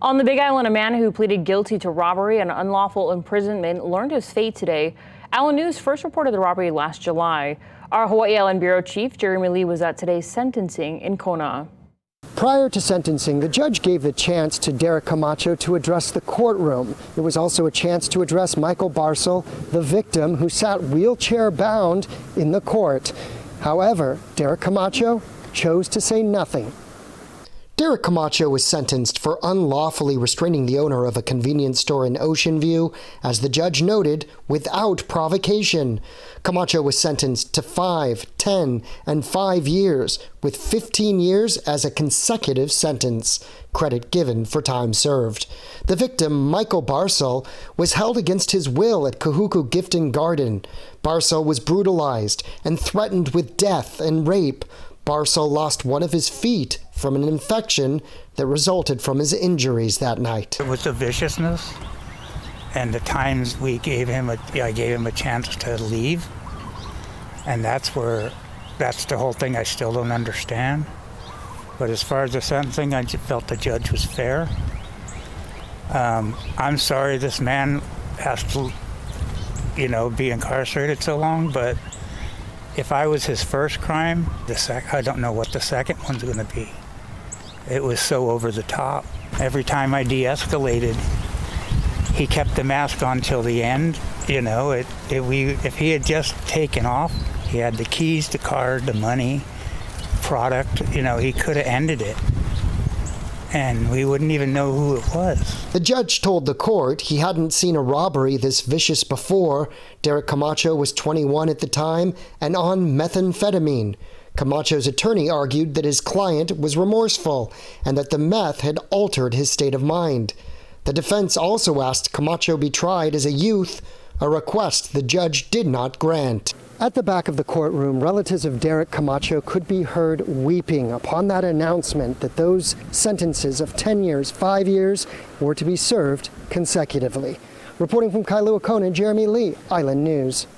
On the Big Island, a man who pleaded guilty to robbery and unlawful imprisonment learned his fate today. Island News first reported the robbery last July. Our Hawaii Island Bureau Chief Jeremy Lee was at today's sentencing in Kona. Prior to sentencing, the judge gave the chance to Derik Camacho to address the courtroom. It was also a chance to address Michael Barsell, the victim who sat wheelchair-bound in the court. However, Derik Camacho chose to say nothing. Derik Camacho was sentenced for unlawfully restraining the owner of a convenience store in Ocean View, as the judge noted, without provocation. Camacho was sentenced to 5, 10, and 5 years, with 15 years as a consecutive sentence, credit given for time served. The victim, Michael Barsell, was held against his will at Kahuku Gift and Garden. Barsell was brutalized and threatened with death and rape. Barsell lost one of his feet from an infection that resulted from his injuries that night. It was the viciousness and the times I gave him a chance to leave, and that's the whole thing I still don't understand. But as far as the sentencing, I just felt the judge was fair. I'm sorry this man has to, be incarcerated so long, but if I was his first crime, I don't know what the second one's going to be. It was so over the top. Every time I de-escalated, he kept the mask on till the end. If he had just taken off, he had the keys, the car, the money, product, he could have ended it. And we wouldn't even know who it was. The judge told the court he hadn't seen a robbery this vicious before. Derik Camacho was 21 at the time and on methamphetamine. Camacho's attorney argued that his client was remorseful and that the meth had altered his state of mind. The defense also asked Camacho be tried as a youth, a request the judge did not grant. At the back of the courtroom, relatives of Derik Camacho could be heard weeping upon that announcement that those sentences of 10 years, 5 years were to be served consecutively. Reporting from Kailua Kona, Jeremy Lee, Island News.